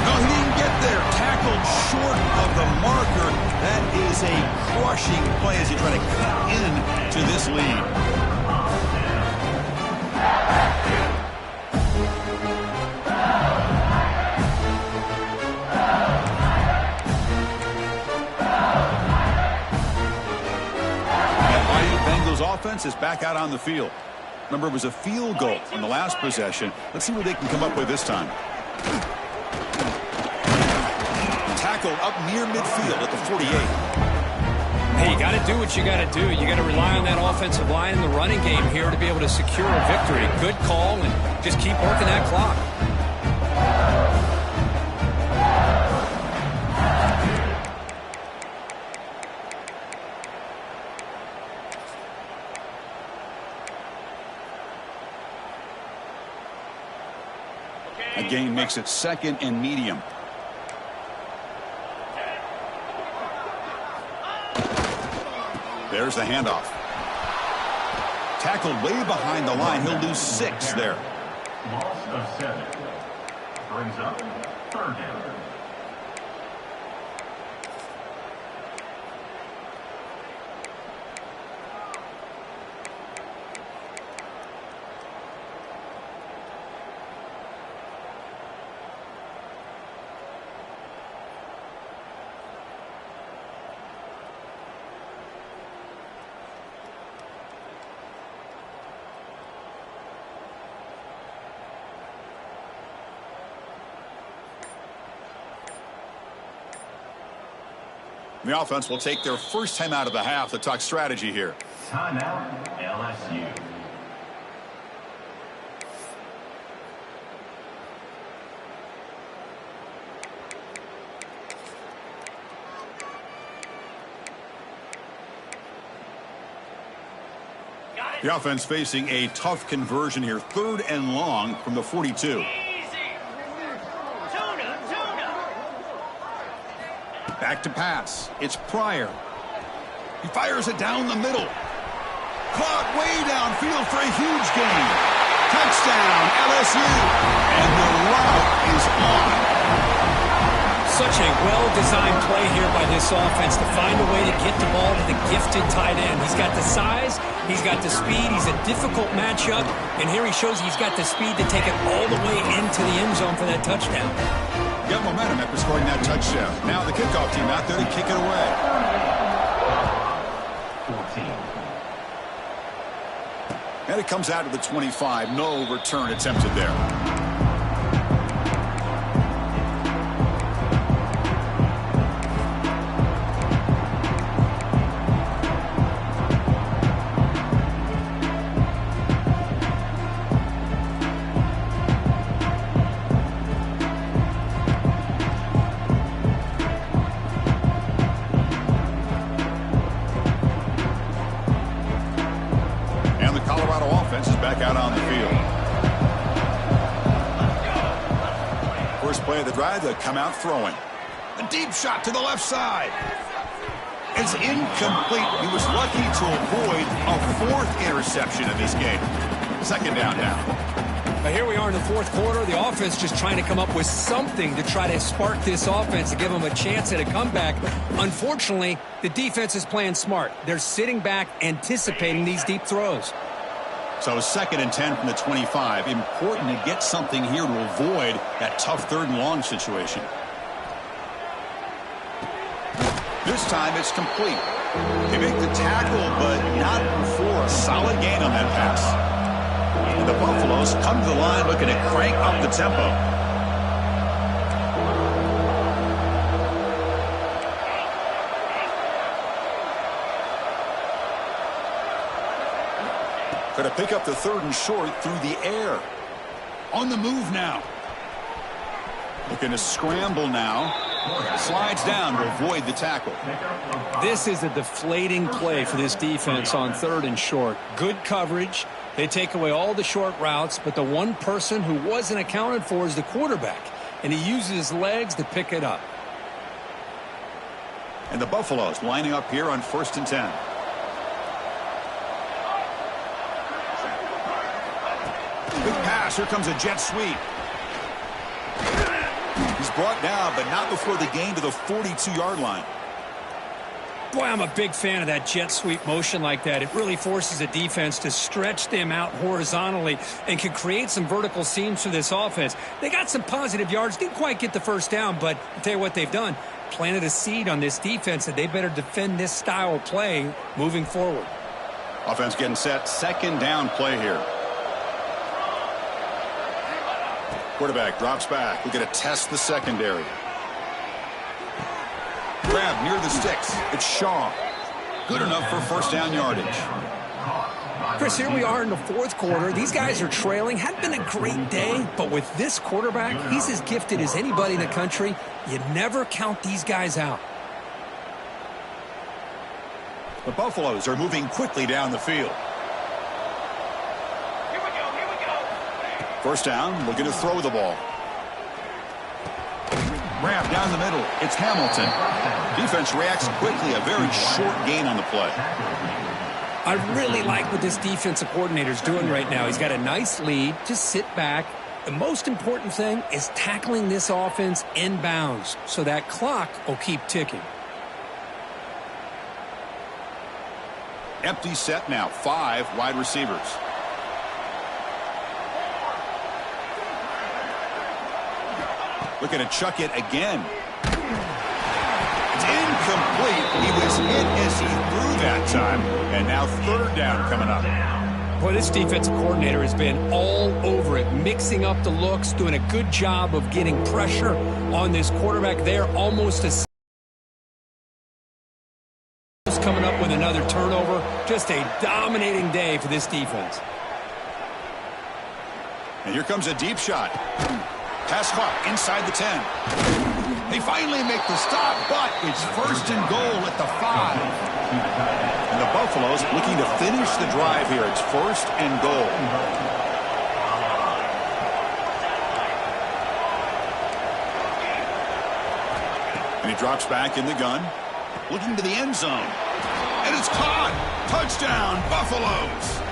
Speaker 1: No, he didn't get there. Tackled short of the marker. That is a crushing play as he tries to cut into this lead. Offense is back out on the field. Remember, it was a field goal on the last possession. Let's see what they can come up with this time. Tackled up near midfield at the 48.
Speaker 2: Hey, you got to do what you got to do. You got to rely on that offensive line in the running game here to be able to secure a victory. Good call, and just keep working that clock.
Speaker 1: A gain makes it second and medium. There's the handoff. Tackled way behind the line. He'll lose 6 there.
Speaker 3: Loss of 7. Brings up third down.
Speaker 1: The offense will take their first time out of the half to talk strategy here.
Speaker 3: Timeout, LSU.
Speaker 1: The offense facing a tough conversion here. 3rd and long from the 42. Back to pass. It's Pryor. He fires it down the middle. Caught way downfield for a huge gain. Touchdown, LSU. And the route is on.
Speaker 2: Such a well-designed play here by this offense to find a way to get the ball to the gifted tight end. He's got the size. He's got the speed. He's a difficult matchup. And here he shows he's got the speed to take it all the way into the end zone for that touchdown.
Speaker 1: Got momentum after scoring that touchdown. Now the kickoff team out there to kick it away. 14. And it comes out of the 25. No return attempted there. To come out throwing. A deep shot to the left side. It's incomplete. He was lucky to avoid a 4th interception of this game. 2nd down now.
Speaker 2: But here we are in the 4th quarter. The offense just trying to come up with something to try to spark this offense to give them a chance at a comeback. Unfortunately, the defense is playing smart. They're sitting back, anticipating these deep throws.
Speaker 1: So 2nd and 10 from the 25. Important to get something here to avoid that tough 3rd and long situation. This time it's complete. They make the tackle, but not before a solid gain on that pass. And the Buffaloes come to the line looking to crank up the tempo. Going to pick up the 3rd and short through the air. On the move now. Looking to scramble now. Slides down to avoid the tackle.
Speaker 2: This is a deflating play for this defense on 3rd and short. Good coverage. They take away all the short routes, but the one person who wasn't accounted for is the quarterback, and he uses his legs to pick it up.
Speaker 1: And the Buffaloes lining up here on 1st and 10. Big pass. Here comes a jet sweep. He's brought down, but not before the gain to the 42-yard line.
Speaker 2: Boy, I'm a big fan of that jet sweep motion like that. It really forces a defense to stretch them out horizontally and can create some vertical seams for this offense. They got some positive yards, didn't quite get the 1st down, but I'll tell you what they've done. Planted a seed on this defense that they better defend this style of play moving forward.
Speaker 1: Offense getting set. 2nd down play here. Quarterback drops back. We're going to test the secondary. Grab near the sticks. It's Shaw. Good enough for 1st down yardage.
Speaker 2: Chris, here we are in the 4th quarter. These guys are trailing. Hadn't been a great day, but with this quarterback, he's as gifted as anybody in the country. You never count these guys out.
Speaker 1: The Buffaloes are moving quickly down the field. 1st down, looking to throw the ball. Grab down the middle. It's Hamilton. Defense reacts quickly. A very short gain on the play.
Speaker 2: I really like what this defensive coordinator is doing right now. He's got a nice lead. Just sit back. The most important thing is tackling this offense inbounds so that clock will keep ticking.
Speaker 1: Empty set now. 5 wide receivers. Looking to chuck it again. It's incomplete. He was hit as he threw that time. And now 3rd down coming up.
Speaker 2: Boy, this defensive coordinator has been all over it, mixing up the looks, doing a good job of getting pressure on this quarterback there. Almost a coming up with another turnover. Just a dominating day for this defense.
Speaker 1: And here comes a deep shot. Pass caught inside the 10. They finally make the stop, but it's 1st and goal at the 5. And the Buffaloes looking to finish the drive here. It's 1st and goal. And he drops back in the gun, looking to the end zone. And it's caught. Touchdown, Buffaloes.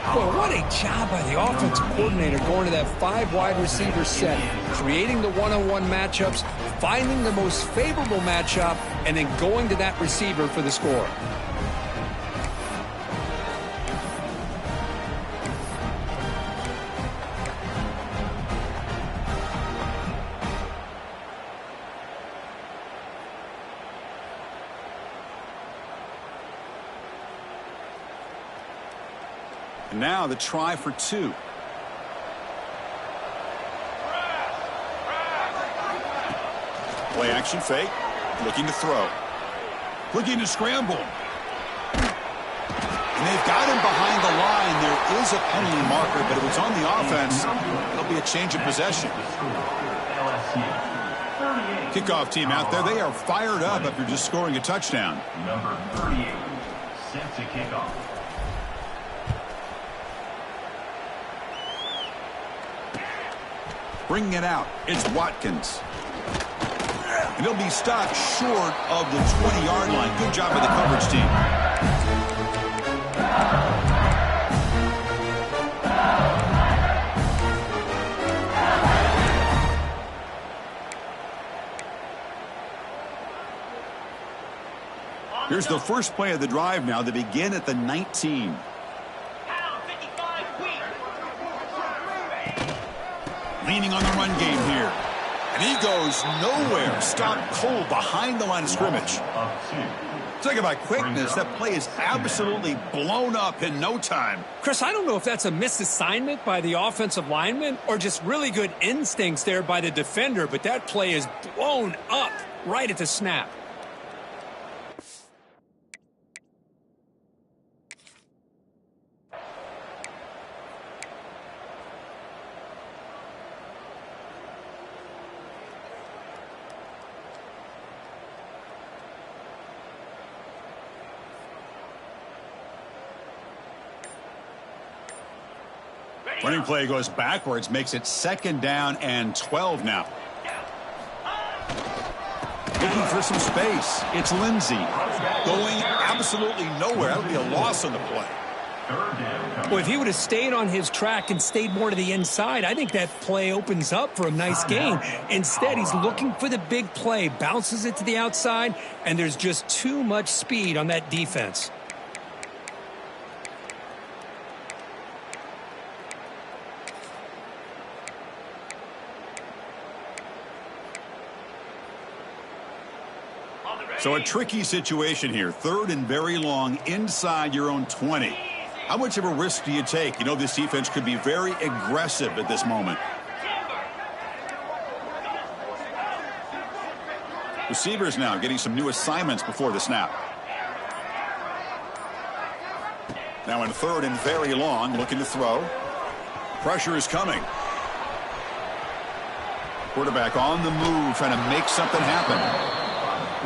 Speaker 2: Well, what a job by the offensive coordinator going to that 5 wide receiver set, creating the one-on-one matchups, finding the most favorable matchup, and then going to that receiver for the score.
Speaker 1: And now the try for 2. Play action fake. Looking to throw. Looking to scramble. And they've got him behind the line. There is a penalty marker, but if it's on the offense, it'll be a change of possession. Kickoff team out there. They are fired up after just scoring a touchdown.
Speaker 3: Number 38, set to kickoff.
Speaker 1: Bringing it out, it's Watkins. And he'll be stopped short of the 20-yard line. Good job by the coverage team. Here's the first play of the drive now. They begin at the 19. leaning on the run game here. And he goes nowhere. Stopped cold behind the line of scrimmage. Talk about quickness. That play is absolutely blown up in no time.
Speaker 2: Chris, I don't know if that's a misassignment by the offensive lineman or just really good instincts there by the defender, but that play is blown up right at the snap.
Speaker 1: Running play goes backwards, makes it 2nd down and 12 now. Looking for some space. It's Lindsey going absolutely nowhere. That'll be a loss on the play.
Speaker 2: Well, if he would have stayed on his track and stayed more to the inside, I think that play opens up for a nice gain. Instead, he's looking for the big play, bounces it to the outside, and there's just too much speed on that defense.
Speaker 1: So a tricky situation here. 3rd and very long inside your own 20. How much of a risk do you take? You know this defense could be very aggressive at this moment. Receivers now getting some new assignments before the snap. Now in 3rd and very long, looking to throw. Pressure is coming. Quarterback on the move, trying to make something happen.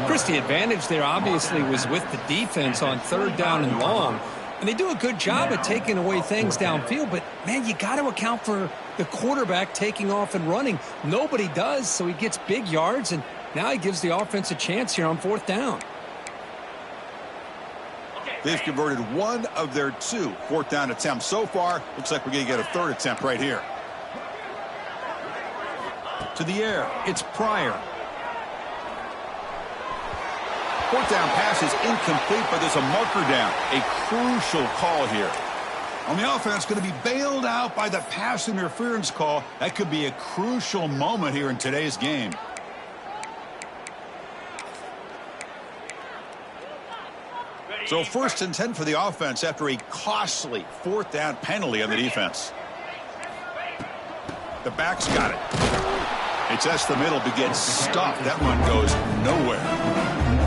Speaker 2: Chris, the advantage there obviously was with the defense on 3rd down and long. And they do a good job at taking away things downfield. But, man, you got to account for the quarterback taking off and running. Nobody does, so he gets big yards. And now he gives the offense a chance here on 4th down.
Speaker 1: They've converted 1 of their 2 4th down attempts so far. Looks like we're going to get a 3rd attempt right here. To the air, it's Pryor. 4th down pass is incomplete, but there's a marker down. A crucial call here. On the offense, going to be bailed out by the pass interference call. That could be a crucial moment here in today's game. So 1st and 10 for the offense after a costly 4th down penalty on the defense. The back's got it. It tests the middle, but gets stuffed. That one goes nowhere.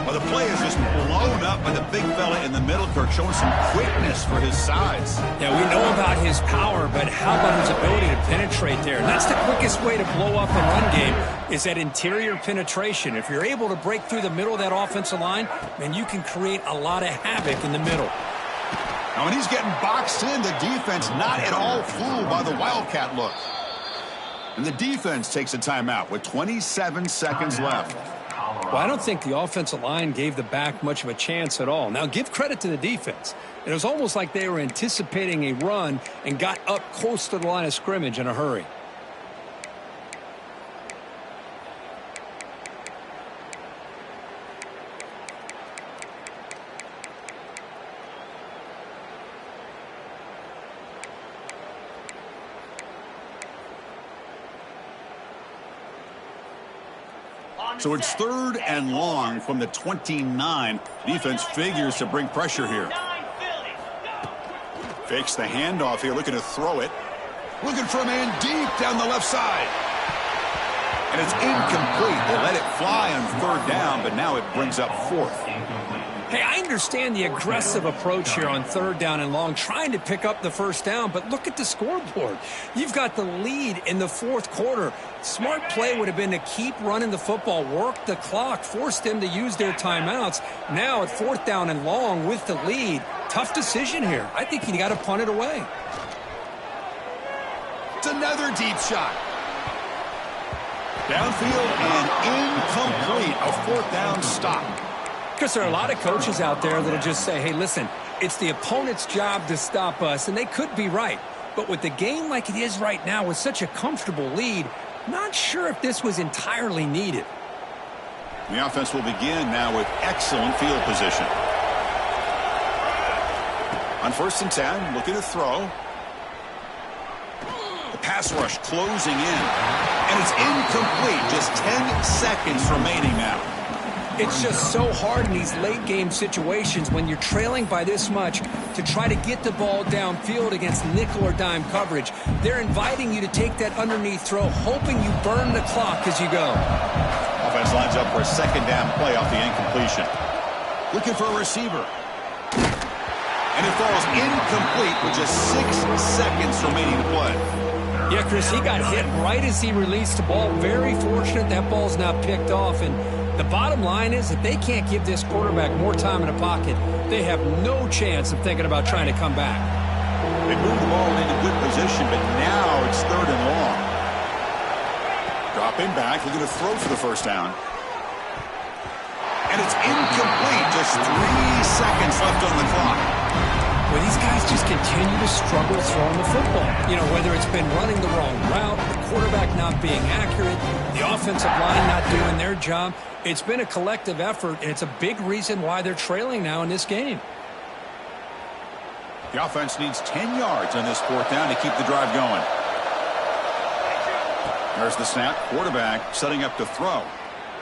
Speaker 1: Well, the play is just blown up by the big fella in the middle, Kirk, showing some quickness for his size.
Speaker 2: Yeah, we know about his power, but how about his ability to penetrate there? And that's the quickest way to blow up a run game, is that interior penetration. If you're able to break through the middle of that offensive line, then you can create a lot of havoc in the middle.
Speaker 1: Now, when he's getting boxed in, the defense not at all fooled by the Wildcat look. And the defense takes a timeout with 27 seconds left.
Speaker 2: Well, I don't think the offensive line gave the back much of a chance at all. Now, give credit to the defense. It was almost like they were anticipating a run and got up close to the line of scrimmage in a hurry.
Speaker 1: So it's 3rd and long from the 29. Defense figures to bring pressure here. Fakes the handoff here, looking to throw it. Looking for a man deep down the left side. And it's incomplete. They let it fly on 3rd down, but now it brings up 4th.
Speaker 2: Hey, I understand the aggressive approach here on 3rd down and long, trying to pick up the 1st down, but look at the scoreboard. You've got the lead in the 4th quarter. Smart play would have been to keep running the football, work the clock, force them to use their timeouts. Now at 4th down and long with the lead, tough decision here. I think you got to punt it away.
Speaker 1: It's another deep shot. Downfield and incomplete. A 4th down stop.
Speaker 2: Because there are a lot of coaches out there that'll just say, hey, listen, it's the opponent's job to stop us, and they could be right. But with the game like it is right now with such a comfortable lead, not sure if this was entirely needed.
Speaker 1: The offense will begin now with excellent field position. On 1st and 10, looking to throw. The Pass rush closing in. And it's incomplete. Just 10 seconds remaining now.
Speaker 2: It's just so hard in these late game situations when you're trailing by this much to try to get the ball downfield against nickel or dime coverage. They're inviting you to take that underneath throw, hoping you burn the clock as you go.
Speaker 1: Offense lines up for a second down play off the incompletion. Looking for a receiver. And it falls incomplete with just 6 seconds remaining to play.
Speaker 2: Yeah, Chris, he got hit right as he released the ball. Very fortunate that ball's not picked off. And the bottom line is that they can't give this quarterback more time in the pocket. They have no chance of thinking about trying to come back.
Speaker 1: They moved the ball into good position, but now it's 3rd and long. Dropping back, looking to throw for the first down. And it's incomplete. Just 3 seconds left on the clock.
Speaker 2: Well, these guys just continue to struggle throwing the football. You know, whether it's been running the wrong route, the quarterback not being accurate, the offensive line not doing their job. It's been a collective effort, and it's a big reason why they're trailing now in this game.
Speaker 1: The offense needs 10 yards on this 4th down to keep the drive going. There's the snap. Quarterback setting up to throw.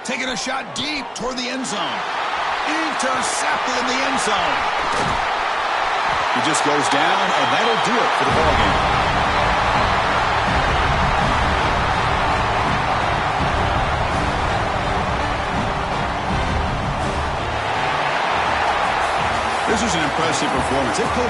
Speaker 1: Taking a shot deep toward the end zone. Intercepted in the end zone. He just goes down, and that'll do it for the ballgame. This is an impressive performance. They played